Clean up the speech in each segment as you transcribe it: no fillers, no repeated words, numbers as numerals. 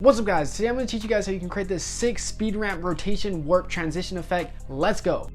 What's up guys, today I'm going to teach you guys how you can create this sick speed ramp rotation warp transition effect. Let's go.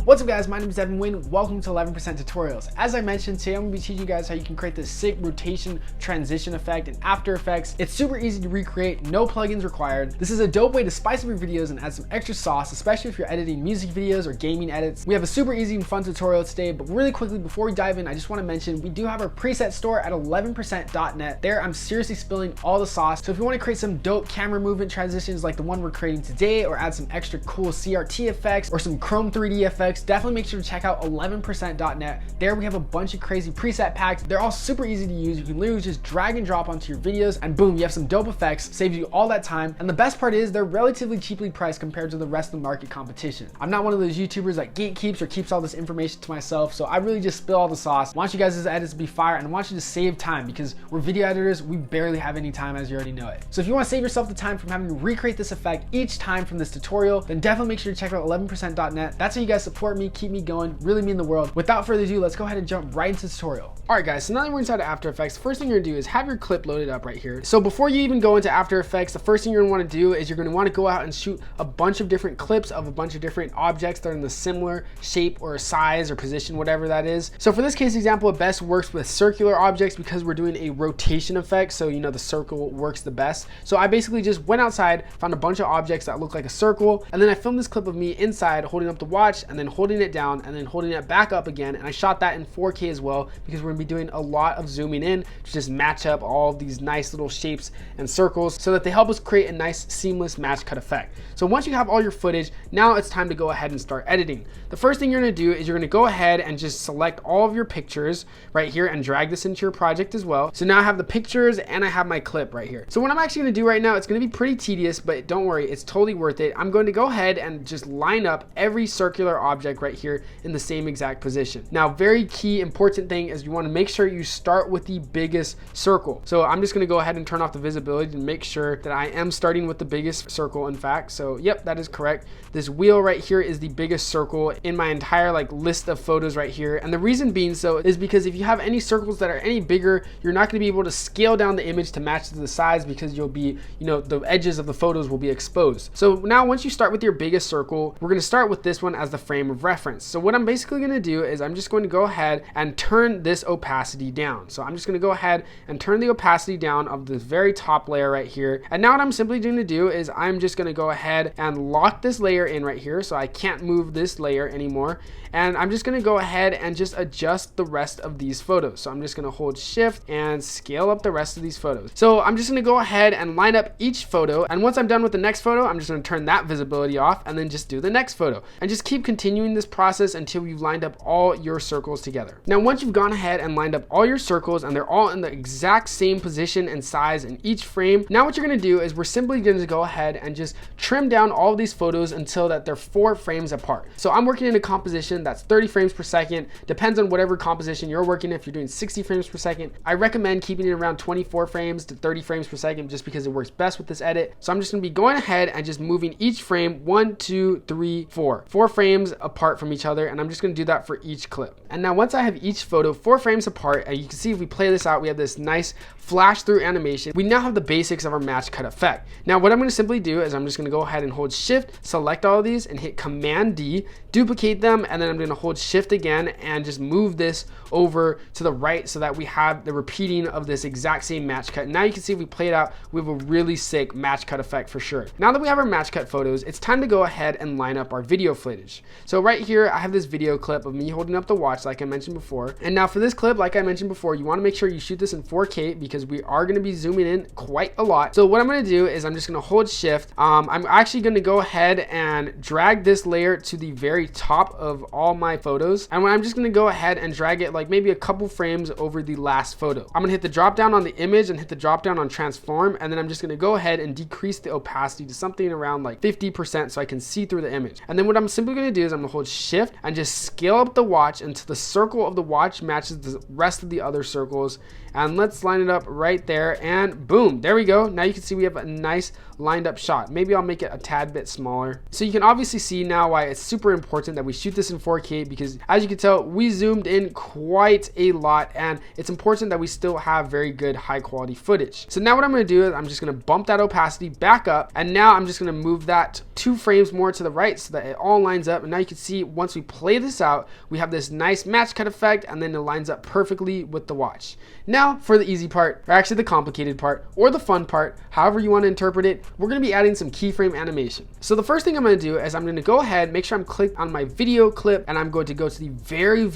What's up guys, my name is Devin Huynh. Welcome to 11% Tutorials. As I mentioned, today I'm going to be teaching you guys how you can create this sick rotation transition effect in After Effects. It's super easy to recreate, no plugins required. This is a dope way to spice up your videos and add some extra sauce, especially if you're editing music videos or gaming edits. We have a super easy and fun tutorial today, but really quickly before we dive in, I just want to mention we do have our preset store at 11%.net. There I'm seriously spilling all the sauce. So if you want to create some dope camera movement transitions like the one we're creating today, or add some extra cool CRT effects or some Chrome 3D effects, definitely make sure to check out 11%.net. There we have a bunch of crazy preset packs. They're all super easy to use. You can literally just drag and drop onto your videos and boom, you have some dope effects, saves you all that time. And the best part is they're relatively cheaply priced compared to the rest of the market competition. I'm not one of those YouTubers that gatekeeps or keeps all this information to myself, so I really just spill all the sauce. I want you guys' edits to be fire and I want you to save time because we're video editors, we barely have any time as you already know it. So if you want to save yourself the time from having to recreate this effect each time from this tutorial, then definitely make sure to check out 11%.net. That's how you guys support me, keep me going, really mean the world. Without further ado, let's go ahead and jump right into the tutorial. All right guys, so now that we're inside of After Effects, the first thing you're gonna do is have your clip loaded up right here. So before you even go into After Effects, the first thing you're gonna wanna do is you're gonna wanna go out and shoot a bunch of different clips of a bunch of different objects that are in the similar shape or size or position, whatever that is. So for this case example, it best works with circular objects because we're doing a rotation effect. So you know the circle works the best. So I basically just went outside, found a bunch of objects that look like a circle, and then I filmed this clip of me inside holding up the watch and then holding it down and then holding it back up again, and I shot that in 4K as well because we're gonna be doing a lot of zooming in to just match up all of these nice little shapes and circles so that they help us create a nice seamless match cut effect. So once you have all your footage, now it's time to go ahead and start editing. The first thing you're gonna do is you're gonna go ahead and just select all of your pictures right here and drag this into your project as well. So now I have the pictures and I have my clip right here. So what I'm actually gonna do right now, it's gonna be pretty tedious, but don't worry, it's totally worth it. I'm going to go ahead and just line up every circular object right here in the same exact position. Now, very key important thing is you want to make sure you start with the biggest circle. So I'm just going to go ahead and turn off the visibility to make sure that I am starting with the biggest circle, in fact. So yep, that is correct. This wheel right here is the biggest circle in my entire list of photos right here. And the reason being so is because if you have any circles that are any bigger, you're not going to be able to scale down the image to match to the size because you'll be, the edges of the photos will be exposed. So now once you start with your biggest circle, we're going to start with this one as the frame of reference. So what I'm basically going to do is I'm just going to go ahead and turn this opacity down. So I'm just going to go ahead and turn the opacity down of the very top layer right here. And now what I'm simply going to do is I'm just going to go ahead and lock this layer in right here so I can't move this layer anymore. And I'm just going to go ahead and just adjust the rest of these photos. So I'm just going to hold shift and scale up the rest of these photos. So I'm just going to go ahead and line up each photo. And once I'm done with the next photo, I'm just going to turn that visibility off and then just do the next photo. And just keep continuing this process until you've lined up all your circles together. Now, once you've gone ahead and lined up all your circles and they're all in the exact same position and size in each frame, now what you're going to do is we're simply going to go ahead and just trim down all of these photos until that they're 4 frames apart. So I'm working in a composition that's 30 frames per second. Depends on whatever composition you're working in. If you're doing 60 frames per second, I recommend keeping it around 24 frames to 30 frames per second just because it works best with this edit. So I'm just going to be going ahead and just moving each frame 1, 2, 3, 4 frames apart from each other, and I'm just going to do that for each clip. And now once I have each photo 4 frames apart, and you can see if we play this out, we have this nice flash through animation. We now have the basics of our match cut effect. Now what I'm going to simply do is I'm just going to go ahead and hold shift, select all of these and hit Command D, duplicate them, and then I'm going to hold shift again and just move this over to the right so that we have the repeating of this exact same match cut. Now you can see if we play it out, we have a really sick match cut effect for sure. Now that we have our match cut photos, it's time to go ahead and line up our video footage. So right here, I have this video clip of me holding up the watch like I mentioned before. And now for this clip, like I mentioned before, you want to make sure you shoot this in 4K because we are going to be zooming in quite a lot. So what I'm going to do is I'm just going to hold shift. I'm actually going to go ahead and drag this layer to the very top of all my photos. And I'm just going to go ahead and drag it like maybe a couple frames over the last photo. I'm going to hit the drop down on the image and hit the drop down on transform. And then I'm just going to go ahead and decrease the opacity to something around like 50% so I can see through the image. And then what I'm simply going to do is I'm gonna hold shift and just scale up the watch until the circle of the watch matches the rest of the other circles. And let's line it up right there, and boom, there we go. Now you can see we have a nice lined up shot. Maybe I'll make it a tad bit smaller. So you can obviously see now why it's super important that we shoot this in 4K, because as you can tell, we zoomed in quite a lot, and it's important that we still have very good high quality footage. So now what I'm gonna do is I'm just gonna bump that opacity back up, and now I'm just gonna move that 2 frames more to the right so that it all lines up. And now you can see once we play this out, we have this nice match cut effect, and then it lines up perfectly with the watch. Now for the easy part, or actually the complicated part, or the fun part, however you want to interpret it, we're going to be adding some keyframe animation. So the first thing I'm going to do is I'm going to go ahead, make sure I'm clicked on my video clip, and I'm going to go to the very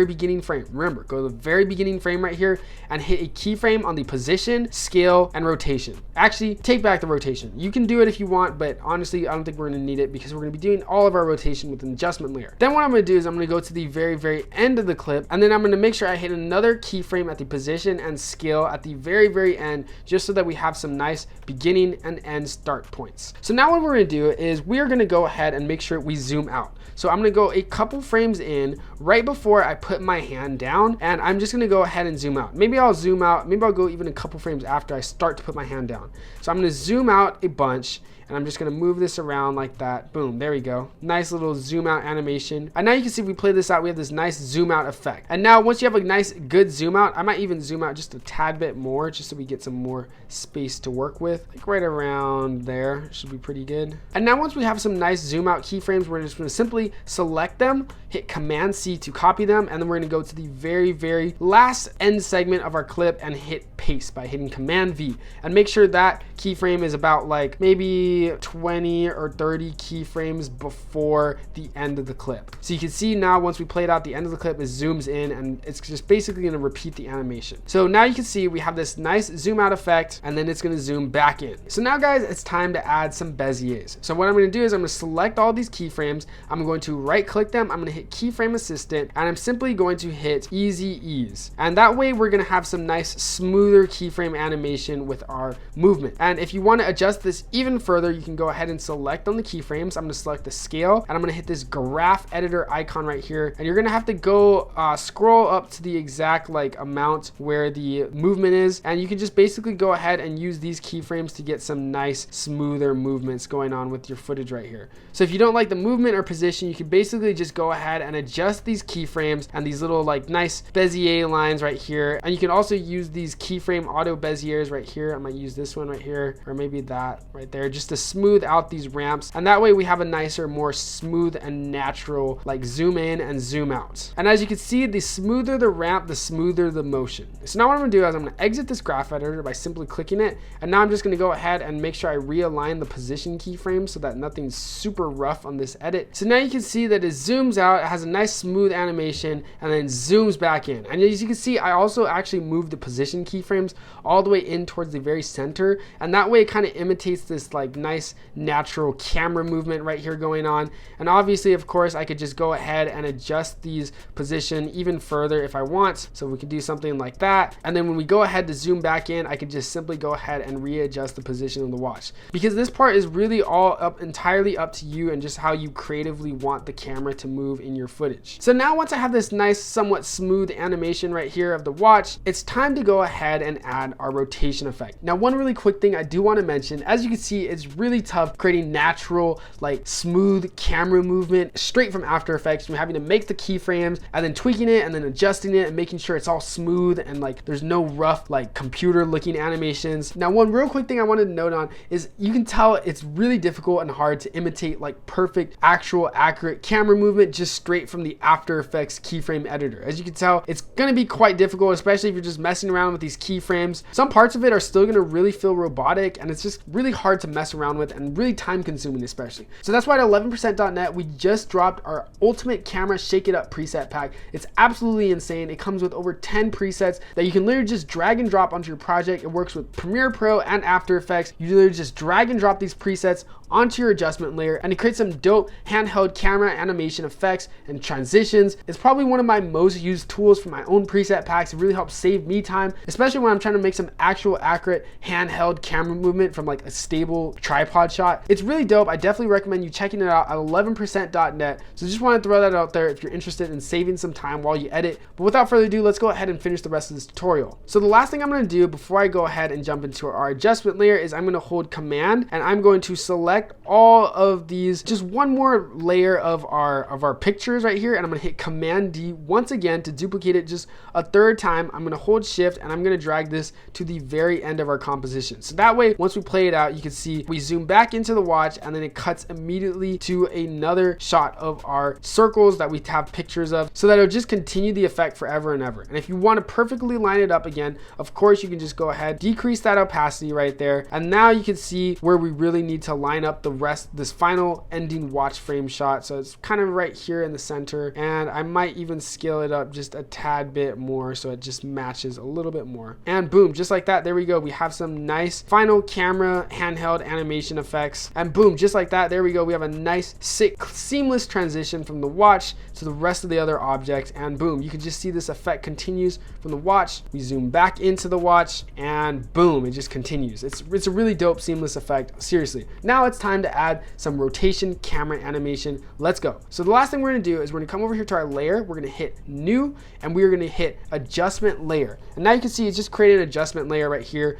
beginning frame. Remember, go to the very beginning frame right here and hit a keyframe on the position, scale, and rotation. Actually, take back the rotation. You can do it if you want, but honestly, I don't think we're going to need it because we're going to be doing all of our rotation with an adjustment layer. Then what I'm going to do is I'm going to go to the very end of the clip, and then I'm going to make sure I hit another keyframe at the position and scale at the very end, just so that we have some nice beginning and end start points. So now what we're going to do is we're going to go ahead and make sure we zoom out. So I'm going to go a couple frames in right before I put my hand down, and I'm just going to go ahead and zoom out. Maybe I'll zoom out, maybe I'll go even a couple frames after I start to put my hand down. So I'm going to zoom out a bunch, and I'm just going to move this around like that. Boom, there we go. Nice little zoom out animation. And now you can see if we play this out, we have this nice zoom out effect. And now once you have a nice good zoom out, I might even zoom out just a tad bit more just so we get some more space to work with. Like right around there should be pretty good. And now once we have some nice zoom out keyframes, we're just going to simply select them, hit Command C to copy them, and then we're going to go to the very last end segment of our clip and hit paste by hitting Command V, and make sure that keyframe is about like maybe 20 or 30 keyframes before the end of the clip. So you can see now once we played out the end of the clip, it zooms in and it's just basically going to repeat the animation. So now you can see we have this nice zoom out effect, and then it's going to zoom back in. So now guys, it's time to add some beziers. So what I'm going to do is I'm going to select all these keyframes, I'm going to right click them, I'm going to hit keyframe assistant, and I'm simply going to hit easy ease. And that way we're going to have some nice smoother keyframe animation with our movement. And if you want to adjust this even further, you can go ahead and select on the keyframes. I'm going to select the scale, and I'm going to hit this graph editor icon right here, and you're going to have to go scroll up to the exact like amount where the movement is, and you can just basically go ahead and use these keyframes to get some nice smoother movements going on with your footage right here. So if you don't like the movement or position, you can basically just go ahead and adjust these keyframes and these little like nice Bezier lines right here. And you can also use these keyframe auto Beziers right here. I might use this one right here, or maybe that right there, just to smooth out these ramps. And that way we have a nicer, more smooth and natural like zoom in and zoom out. And as you can see, the smoother the ramp, the smoother the motion. So now what I'm gonna do is I'm gonna exit this graph editor by simply clicking it. And now I'm just gonna go ahead and make sure I realign the position keyframe so that nothing's super rough on this edit. So now you can see that it zooms out, it has a nice smooth animation, and then zooms back in. And as you can see, I also actually moved the position keyframes all the way in towards the very center, and that way it kind of imitates this like nice natural camera movement right here going on. And obviously, of course, I could just go ahead and adjust these position even further if I want. So we could do something like that, and then when we go ahead to zoom back in, I could just simply go ahead and readjust the position of the watch, because this part is really all entirely up to you and just how you creatively want the camera to move in your footage. So now once I have this nice somewhat smooth animation right here of the watch, it's time to go ahead and add our rotation effect. Now one really quick thing I do want to mention, as you can see, it's really tough creating natural like smooth camera movement straight from After Effects. We're having to make the keyframes and then tweaking it and then adjusting it and making sure it's all smooth and like there's no rough like computer looking animations. Now one real quick thing I wanted to note on is you can tell it's really difficult and hard to imitate like perfect actual accurate camera movement just straight from the After Effects keyframe editor. As you can tell, it's going to be quite difficult, especially if you're just messing around with these keyframes. Some parts of it are still going to really feel robotic, and it's just really hard to mess around with and really time consuming especially. So that's why at 11%.net we just dropped our ultimate camera shake it up preset pack. It's absolutely insane. It comes with over 10 presets that you can literally just drag and drop onto your project. It works with Premiere Pro and After Effects. You literally just drag and drop these presets onto your adjustment layer and it creates some dope handheld camera animation effects and transitions. It's probably one of my most used tools for my own preset packs. It really helps save me time, especially when I'm trying to make some actual accurate handheld camera movement from like a stable tripod shot. It's really dope. I definitely recommend you checking it out at 11%.net. So just want to throw that out there if you're interested in saving some time while you edit. But without further ado, let's go ahead and finish the rest of this tutorial. So the last thing I'm going to do before I go ahead and jump into our adjustment layer is I'm going to hold Command and I'm going to select all of these, just one more layer of our pictures right here, and I'm going to hit Command D once again to duplicate it just a third time. I'm going to hold Shift and I'm going to drag this to the very end of our composition. So that way, once we play it out, you can see we zoom back into the watch and then it cuts immediately to another shot of our circles that we have pictures of, so that it'll just continue the effect forever and ever. And if you want to perfectly line it up again, of course you can just go ahead, decrease that opacity right there, and now you can see where we really need to line up the rest, this final ending watch frame shot. So it's kind of right here in the center, and I might even scale it up just a tad bit more so it just matches a little bit more. And boom, just like that, there we go. We have some nice final camera handheld animation effects, and boom, just like that, there we go. We have a nice sick seamless transition from the watch to the rest of the other objects, and boom, you can just see this effect continues from the watch. We zoom back into the watch and boom, it just continues. It's a really dope seamless effect, seriously. Now it's time to add some rotation camera animation. Let's go. So the last thing we're going to do is we're going to come over here to our layer, we're going to hit new, and we're going to hit adjustment layer. And now you can see it's just created an adjustment layer right here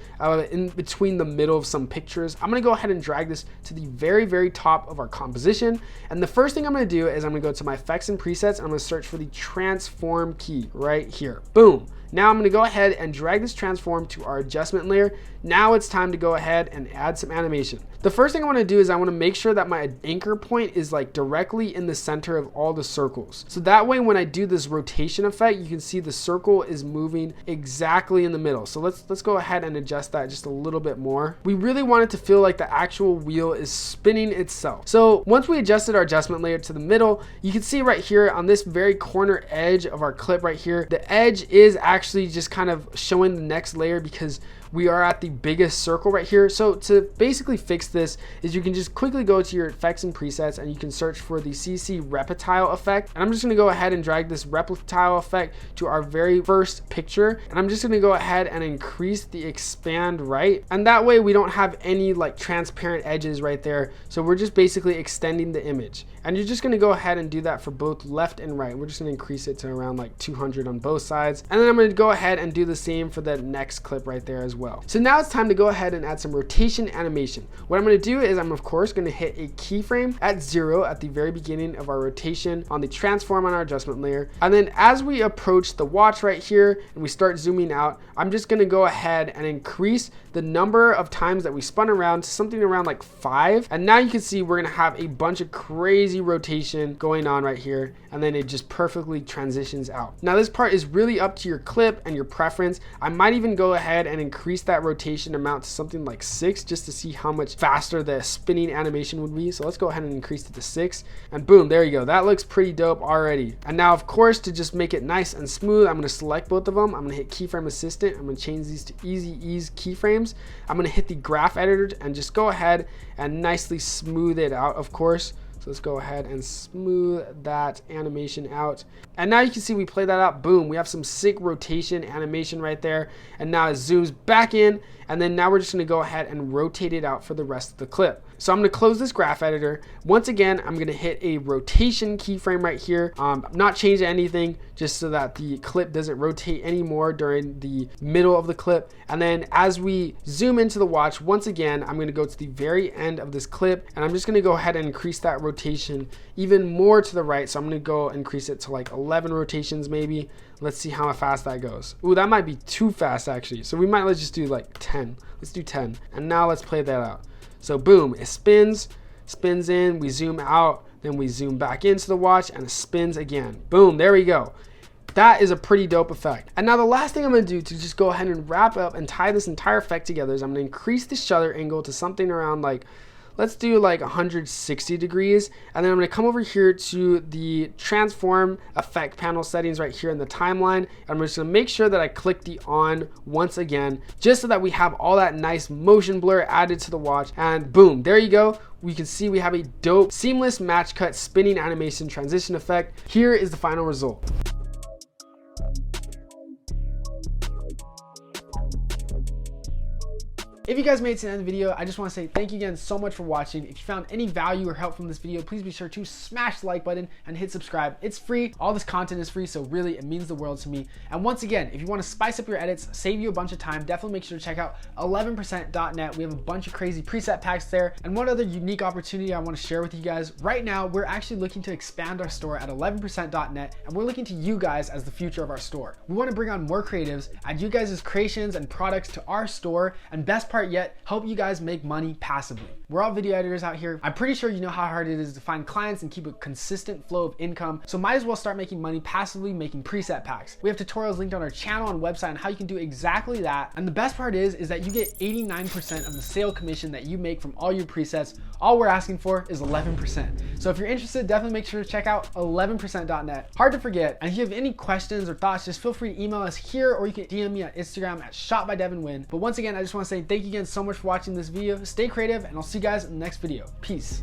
in between the middle of some pictures. I'm going to go ahead and drag this to the very top of our composition, and the first thing I'm going to do is I'm going to go to my effects and presets and I'm going to search for the transform key right here. Boom. Now I'm going to go ahead and drag this transform to our adjustment layer. Now it's time to go ahead and add some animation. The first thing I want to do is I want to make sure that my anchor point is like directly in the center of all the circles. So that way when I do this rotation effect, you can see the circle is moving exactly in the middle. So let's go ahead and adjust that just a little bit more. We really want it to feel like the actual wheel is spinning itself. So once we adjusted our adjustment layer to the middle, you can see right here on this very corner edge of our clip right here, the edge is actually just kind of showing the next layer because we are at the biggest circle right here. So to basically fix this is you can just quickly go to your effects and presets and you can search for the CC Reptile effect. And I'm just gonna go ahead and drag this Reptile effect to our very first picture. And I'm just gonna go ahead and increase the expand right. And that way we don't have any like transparent edges right there. So we're just basically extending the image. And you're just gonna go ahead and do that for both left and right. We're just gonna increase it to around like 200 on both sides. And then I'm gonna go ahead and do the same for the next clip right there as well. So now it's time to go ahead and add some rotation animation. What I'm gonna do is I'm of course gonna hit a keyframe at 0 at the very beginning of our rotation on the transform on our adjustment layer. And then as we approach the watch right here and we start zooming out, I'm just gonna go ahead and increase the number of times that we spun around to something around like 5. And now you can see we're gonna have a bunch of crazy rotation going on right here, and then it just perfectly transitions out. Now this part is really up to your clip and your preference. I might even go ahead and increase that rotation amount to something like 6 just to see how much faster the spinning animation would be. So let's go ahead and increase it to 6, and boom, there you go. That looks pretty dope already. And now of course, to just make it nice and smooth, I'm gonna select both of them. I'm gonna hit keyframe assistant. I'm gonna change these to easy ease keyframes. I'm gonna hit the graph editor and just go ahead and nicely smooth it out, of course. So let's go ahead and smooth that animation out. And now you can see we play that out, boom, we have some sick rotation animation right there. And now it zooms back in, and then now we're just gonna go ahead and rotate it out for the rest of the clip. So I'm gonna close this graph editor. Once again, I'm gonna hit a rotation keyframe right here. Not change anything, just so that the clip doesn't rotate anymore during the middle of the clip. And then as we zoom into the watch, once again, I'm gonna go to the very end of this clip, and I'm just gonna go ahead and increase that rotation even more to the right. So I'm gonna go increase it to like 11 rotations maybe. Let's see how fast that goes. Ooh, that might be too fast actually. So we might, let's just do like 10. Let's do 10. And now let's play that out. So boom, it spins in, we zoom out, then we zoom back into the watch and it spins again. Boom, there we go. That is a pretty dope effect. And now the last thing I'm gonna do to just go ahead and wrap up and tie this entire effect together is I'm gonna increase the shutter angle to something around like, let's do like 160 degrees. And then I'm gonna come over here to the transform effect panel settings right here in the timeline. I'm just gonna make sure that I click the on once again, just so that we have all that nice motion blur added to the watch. And boom, there you go. We can see we have a dope seamless match cut spinning animation transition effect. Here is the final result. If you guys made it to the end of the video, I just want to say thank you again so much for watching. If you found any value or help from this video, please be sure to smash the like button and hit subscribe. It's free. All this content is free, so really it means the world to me. And once again, if you want to spice up your edits, save you a bunch of time, definitely make sure to check out 11%.net. We have a bunch of crazy preset packs there. And one other unique opportunity I want to share with you guys. Right now, we're actually looking to expand our store at 11%.net, and we're looking to you guys as the future of our store. We want to bring on more creatives, add you guys' creations and products to our store, and best part yet, help you guys make money passively. We're all video editors out here. I'm pretty sure you know how hard it is to find clients and keep a consistent flow of income, so might as well start making money passively making preset packs. We have tutorials linked on our channel and website on how you can do exactly that. And the best part is that you get 89% of the sale commission that you make from all your presets. All we're asking for is 11%. So if you're interested, definitely make sure to check out 11%.net. Hard to forget. And if you have any questions or thoughts, just feel free to email us here, or you can DM me on Instagram at shotbydevinhuynh. But once again, I just want to say thank you again so much for watching this video. Stay creative, and I'll see you guys in the next video. Peace.